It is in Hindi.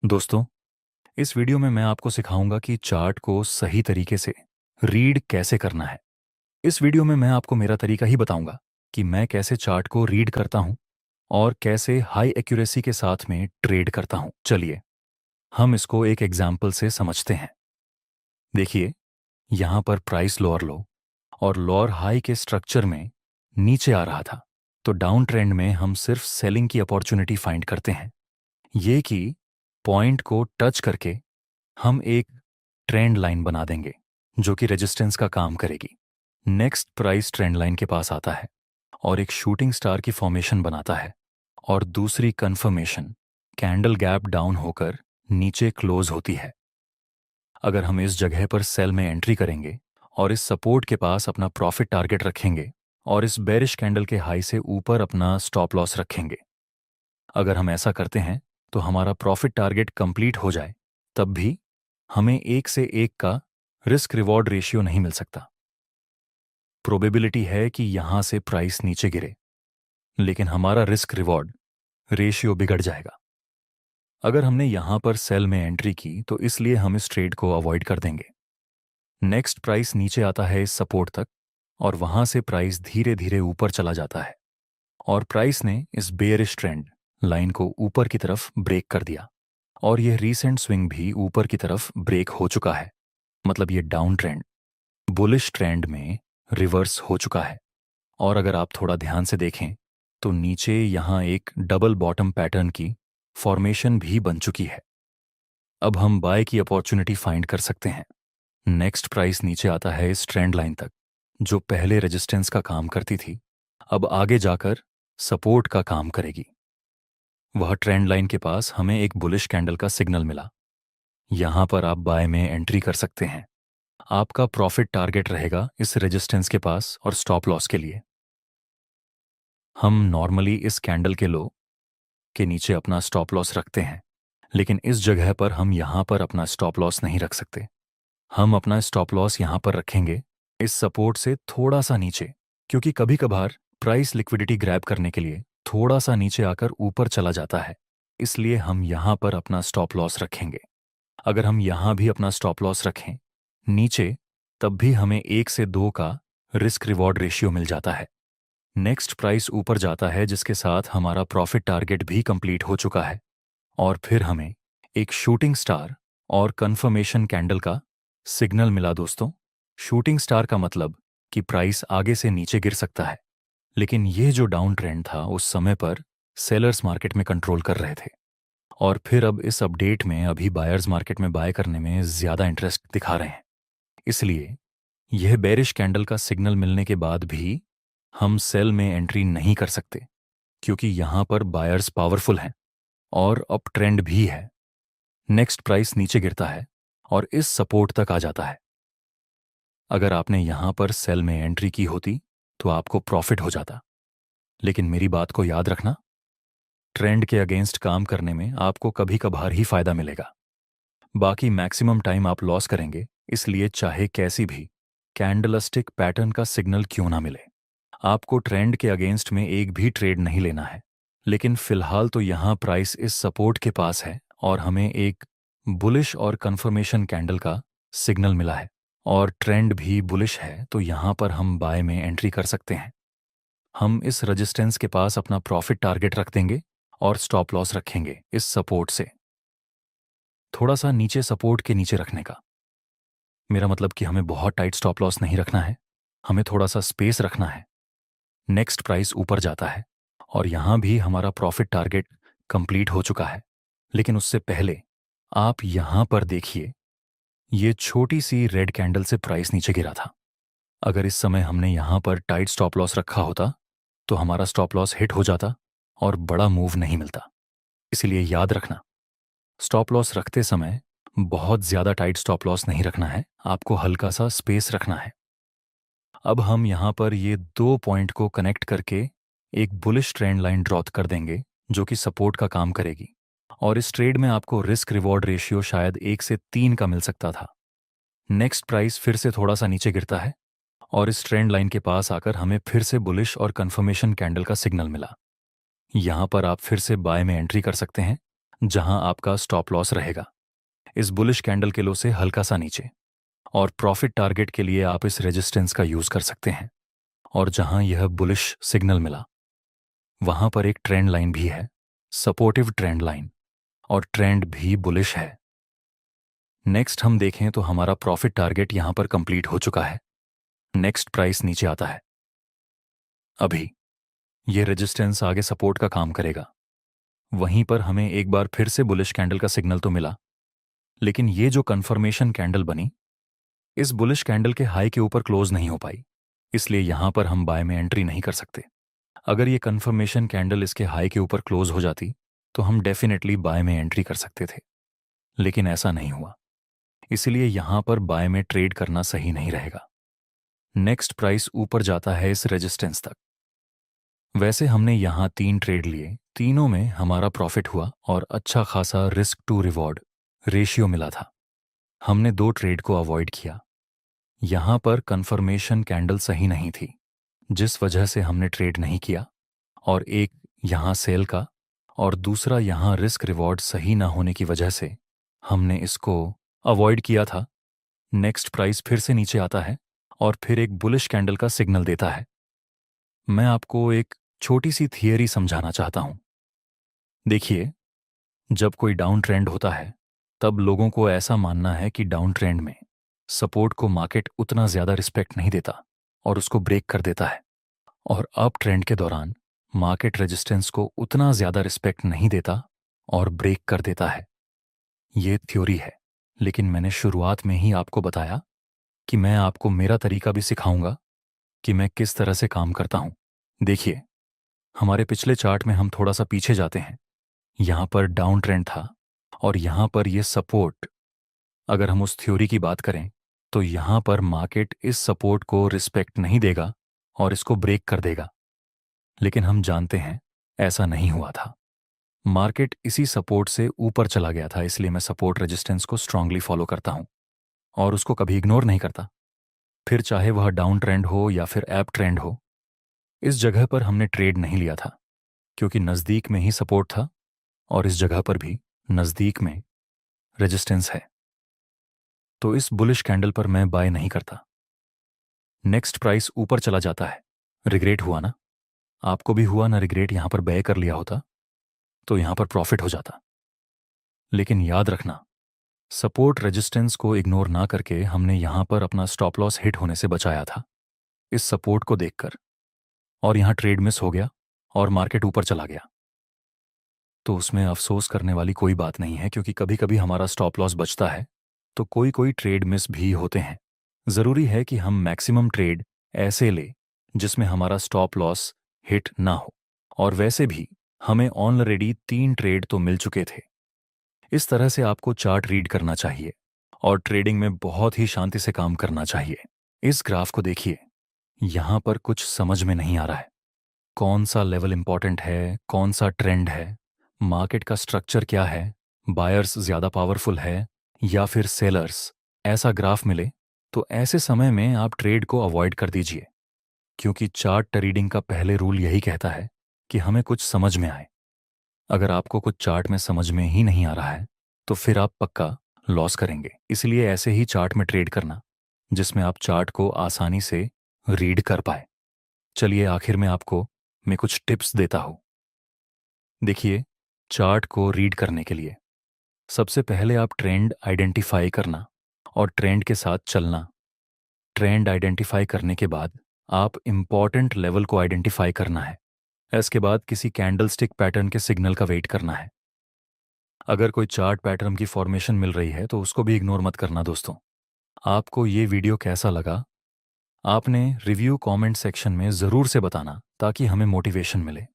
दोस्तों, इस वीडियो में मैं आपको सिखाऊंगा कि चार्ट को सही तरीके से रीड कैसे करना है। इस वीडियो में मैं आपको मेरा तरीका ही बताऊंगा कि मैं कैसे चार्ट को रीड करता हूं और कैसे हाई एक्यूरेसी के साथ में ट्रेड करता हूं। चलिए हम इसको एक एग्जाम्पल से समझते हैं। देखिए, यहां पर प्राइस लोअर लो और लोअर हाई के स्ट्रक्चर में नीचे आ रहा था, तो डाउन ट्रेंड में हम सिर्फ सेलिंग की अपॉर्चुनिटी फाइंड करते हैं। ये कि पॉइंट को टच करके हम एक ट्रेंड लाइन बना देंगे जो कि रेजिस्टेंस का काम करेगी। नेक्स्ट प्राइस ट्रेंड लाइन के पास आता है और एक शूटिंग स्टार की फॉर्मेशन बनाता है, और दूसरी कंफर्मेशन कैंडल गैप डाउन होकर नीचे क्लोज होती है। अगर हम इस जगह पर सेल में एंट्री करेंगे और इस सपोर्ट के पास अपना प्रॉफिट टारगेट रखेंगे और इस बेरिश कैंडल के हाई से ऊपर अपना स्टॉप लॉस रखेंगे, अगर हम ऐसा करते हैं तो हमारा प्रॉफिट टारगेट कंप्लीट हो जाए तब भी हमें 1 से 1 का रिस्क रिवॉर्ड रेशियो नहीं मिल सकता। प्रोबेबिलिटी है कि यहां से प्राइस नीचे गिरे, लेकिन हमारा रिस्क रिवॉर्ड रेशियो बिगड़ जाएगा। अगर हमने यहां पर सेल में एंट्री की तो इसलिए हम इस ट्रेड को अवॉइड कर देंगे। नेक्स्ट प्राइस नीचे आता है इस सपोर्ट तक और वहां से प्राइस धीरे धीरे ऊपर चला जाता है और प्राइस ने इस बेयरिश ट्रेंड लाइन को ऊपर की तरफ ब्रेक कर दिया और यह रीसेंट स्विंग भी ऊपर की तरफ ब्रेक हो चुका है। मतलब ये डाउन ट्रेंड बुलिश ट्रेंड में रिवर्स हो चुका है। और अगर आप थोड़ा ध्यान से देखें तो नीचे यहां एक डबल बॉटम पैटर्न की फॉर्मेशन भी बन चुकी है। अब हम बाय की अपॉर्चुनिटी फाइंड कर सकते हैं। नेक्स्ट प्राइस नीचे आता है इस ट्रेंड लाइन तक जो पहले रेजिस्टेंस का काम करती थी, अब आगे जाकर सपोर्ट का काम करेगी। वह ट्रेंड लाइन के पास हमें एक बुलिश कैंडल का सिग्नल मिला। यहां पर आप बाय में एंट्री कर सकते हैं। आपका प्रॉफिट टारगेट रहेगा इस रेजिस्टेंस के पास और स्टॉप लॉस के लिए। हम नॉर्मली इस कैंडल के लो के नीचे अपना स्टॉप लॉस रखते हैं, लेकिन इस जगह पर हम यहां पर अपना स्टॉप लॉस नहीं रख सकते। हम अपना स्टॉप लॉस यहां पर रखेंगे इस सपोर्ट से थोड़ा सा नीचे, क्योंकि कभी कभार प्राइस लिक्विडिटी ग्रैब करने के लिए थोड़ा सा नीचे आकर ऊपर चला जाता है, इसलिए हम यहां पर अपना स्टॉप लॉस रखेंगे। अगर हम यहां भी अपना स्टॉप लॉस रखें नीचे, तब भी हमें 1 से 2 का रिस्क रिवॉर्ड रेशियो मिल जाता है। नेक्स्ट प्राइस ऊपर जाता है जिसके साथ हमारा प्रॉफिट टारगेट भी कंप्लीट हो चुका है और फिर हमें एक शूटिंग स्टार और कंफर्मेशन कैंडल का सिग्नल मिला। दोस्तों, शूटिंग स्टार का मतलब कि प्राइस आगे से नीचे गिर सकता है, लेकिन यह जो डाउन ट्रेंड था उस समय पर सेलर्स मार्केट में कंट्रोल कर रहे थे और फिर अब इस अपडेट में अभी बायर्स मार्केट में बाय करने में ज्यादा इंटरेस्ट दिखा रहे हैं। इसलिए यह बेरिश कैंडल का सिग्नल मिलने के बाद भी हम सेल में एंट्री नहीं कर सकते, क्योंकि यहां पर बायर्स पावरफुल हैं और अप ट्रेंड भी है। नेक्स्ट प्राइस नीचे गिरता है और इस सपोर्ट तक आ जाता है। अगर आपने यहां पर सेल में एंट्री की होती तो आपको प्रॉफिट हो जाता, लेकिन मेरी बात को याद रखना, ट्रेंड के अगेंस्ट काम करने में आपको कभी कभार ही फायदा मिलेगा, बाकी मैक्सिमम टाइम आप लॉस करेंगे। इसलिए चाहे कैसी भी कैंडलस्टिक पैटर्न का सिग्नल क्यों ना मिले, आपको ट्रेंड के अगेंस्ट में एक भी ट्रेड नहीं लेना है। लेकिन फिलहाल तो यहां प्राइस इस सपोर्ट के पास है और हमें एक बुलिश और कंफर्मेशन कैंडल का सिग्नल मिला है और ट्रेंड भी बुलिश है, तो यहां पर हम बाय में एंट्री कर सकते हैं। हम इस रेजिस्टेंस के पास अपना प्रॉफिट टारगेट रख देंगे और स्टॉप लॉस रखेंगे इस सपोर्ट से थोड़ा सा नीचे, सपोर्ट के नीचे रखने का मेरा मतलब कि हमें बहुत टाइट स्टॉप लॉस नहीं रखना है, हमें थोड़ा सा स्पेस रखना है। नेक्स्ट प्राइस ऊपर जाता है और यहां भी हमारा प्रॉफिट टारगेट कंप्लीट हो चुका है, लेकिन उससे पहले आप यहां पर देखिए, ये छोटी सी रेड कैंडल से प्राइस नीचे गिरा था। अगर इस समय हमने यहां पर टाइट स्टॉप लॉस रखा होता तो हमारा स्टॉप लॉस हिट हो जाता और बड़ा मूव नहीं मिलता। इसलिए याद रखना, स्टॉप लॉस रखते समय बहुत ज्यादा टाइट स्टॉप लॉस नहीं रखना है, आपको हल्का सा स्पेस रखना है। अब हम यहां पर ये 2 पॉइंट को कनेक्ट करके एक बुलिश ट्रेंड लाइन ड्रॉ कर देंगे जो कि सपोर्ट का काम करेगी, और इस ट्रेड में आपको रिस्क रिवॉर्ड रेशियो शायद 1 से 3 का मिल सकता था। नेक्स्ट प्राइस फिर से थोड़ा सा नीचे गिरता है और इस ट्रेंड लाइन के पास आकर हमें फिर से बुलिश और कंफर्मेशन कैंडल का सिग्नल मिला। यहां पर आप फिर से बाय में एंट्री कर सकते हैं जहां आपका स्टॉप लॉस रहेगा इस बुलिश कैंडल के लो से हल्का सा नीचे, और प्रॉफिट टारगेट के लिए आप इस रेजिस्टेंस का यूज कर सकते हैं। और जहां यह बुलिश सिग्नल मिला वहां पर एक ट्रेंड लाइन भी है, सपोर्टिव ट्रेंड लाइन, और ट्रेंड भी बुलिश है। नेक्स्ट हम देखें तो हमारा प्रॉफिट टारगेट यहां पर कंप्लीट हो चुका है। नेक्स्ट प्राइस नीचे आता है। अभी ये रेजिस्टेंस आगे सपोर्ट का काम करेगा। वहीं पर हमें एक बार फिर से बुलिश कैंडल का सिग्नल तो मिला, लेकिन ये जो कंफर्मेशन कैंडल बनी इस बुलिश कैंडल के हाई के ऊपर क्लोज नहीं हो पाई, इसलिए यहां पर हम बाय में एंट्री नहीं कर सकते। अगर ये कंफर्मेशन कैंडल इसके हाई के ऊपर क्लोज हो जाती तो हम डेफिनेटली बाय में एंट्री कर सकते थे, लेकिन ऐसा नहीं हुआ, इसलिए यहां पर बाय में ट्रेड करना सही नहीं रहेगा। नेक्स्ट प्राइस ऊपर जाता है इस रेजिस्टेंस तक। वैसे हमने यहां 3 ट्रेड लिए, तीनों में हमारा प्रॉफिट हुआ और अच्छा खासा रिस्क टू रिवॉर्ड रेशियो मिला था। हमने 2 ट्रेड को अवॉइड किया। यहां पर कंफर्मेशन कैंडल सही नहीं थी, जिस वजह से हमने ट्रेड नहीं किया, और एक यहां सेल का और दूसरा यहां रिस्क रिवॉर्ड सही ना होने की वजह से हमने इसको अवॉइड किया था। नेक्स्ट प्राइस फिर से नीचे आता है और फिर एक बुलिश कैंडल का सिग्नल देता है। मैं आपको एक छोटी सी थियरी समझाना चाहता हूं। देखिए, जब कोई डाउन ट्रेंड होता है तब लोगों को ऐसा मानना है कि डाउन ट्रेंड में सपोर्ट को मार्केट उतना ज्यादा रिस्पेक्ट नहीं देता और उसको ब्रेक कर देता है, और अप ट्रेंड के दौरान मार्केट रेजिस्टेंस को उतना ज्यादा रिस्पेक्ट नहीं देता और ब्रेक कर देता है। ये थ्योरी है, लेकिन मैंने शुरुआत में ही आपको बताया कि मैं आपको मेरा तरीका भी सिखाऊंगा कि मैं किस तरह से काम करता हूं। देखिए, हमारे पिछले चार्ट में हम थोड़ा सा पीछे जाते हैं। यहां पर डाउन ट्रेंड था और यहां पर यह सपोर्ट, अगर हम उस थ्योरी की बात करें तो यहां पर मार्केट इस सपोर्ट को रिस्पेक्ट नहीं देगा और इसको ब्रेक कर देगा, लेकिन हम जानते हैं ऐसा नहीं हुआ था। मार्केट इसी सपोर्ट से ऊपर चला गया था, इसलिए मैं सपोर्ट रेजिस्टेंस को स्ट्रांगली फॉलो करता हूं और उसको कभी इग्नोर नहीं करता, फिर चाहे वह डाउन ट्रेंड हो या फिर अप ट्रेंड हो। इस जगह पर हमने ट्रेड नहीं लिया था क्योंकि नज़दीक में ही सपोर्ट था और इस जगह पर भी नज़दीक में रेजिस्टेंस है, तो इस बुलिश कैंडल पर मैं बाय नहीं करता। नेक्स्ट प्राइस ऊपर चला जाता है। रिग्रेट हुआ ना? आपको भी हुआ ना रिग्रेट? यहां पर बाय कर लिया होता तो यहां पर प्रॉफिट हो जाता। लेकिन याद रखना, सपोर्ट रेजिस्टेंस को इग्नोर ना करके हमने यहां पर अपना स्टॉप लॉस हिट होने से बचाया था इस सपोर्ट को देखकर, और यहां ट्रेड मिस हो गया और मार्केट ऊपर चला गया। तो उसमें अफसोस करने वाली कोई बात नहीं है, क्योंकि कभी कभी हमारा स्टॉप लॉस बचता है तो कोई कोई ट्रेड मिस भी होते हैं। जरूरी है कि हम मैक्सिमम ट्रेड ऐसे ले जिसमें हमारा स्टॉप लॉस हिट ना हो, और वैसे भी हमें ऑलरेडी 3 ट्रेड तो मिल चुके थे। इस तरह से आपको चार्ट रीड करना चाहिए और ट्रेडिंग में बहुत ही शांति से काम करना चाहिए। इस ग्राफ को देखिए, यहां पर कुछ समझ में नहीं आ रहा है। कौन सा लेवल इंपॉर्टेंट है, कौन सा ट्रेंड है, मार्केट का स्ट्रक्चर क्या है, बायर्स ज्यादा पावरफुल है या फिर सेलर्स। ऐसा ग्राफ मिले तो ऐसे समय में आप ट्रेड को अवॉइड कर दीजिए, क्योंकि चार्ट रीडिंग का पहले रूल यही कहता है कि हमें कुछ समझ में आए। अगर आपको कुछ चार्ट में समझ में ही नहीं आ रहा है तो फिर आप पक्का लॉस करेंगे। इसलिए ऐसे ही चार्ट में ट्रेड करना जिसमें आप चार्ट को आसानी से रीड कर पाए। चलिए आखिर में आपको मैं कुछ टिप्स देता हूं। देखिए, चार्ट को रीड करने के लिए सबसे पहले आप ट्रेंड आइडेंटिफाई करना और ट्रेंड के साथ चलना। ट्रेंड आइडेंटिफाई करने के बाद आप इंपॉर्टेंट लेवल को आइडेंटिफाई करना है। इसके बाद किसी कैंडलस्टिक पैटर्न के सिग्नल का वेट करना है। अगर कोई चार्ट पैटर्न की फॉर्मेशन मिल रही है तो उसको भी इग्नोर मत करना। दोस्तों, आपको ये वीडियो कैसा लगा आपने रिव्यू कमेंट सेक्शन में ज़रूर से बताना ताकि हमें मोटिवेशन मिले।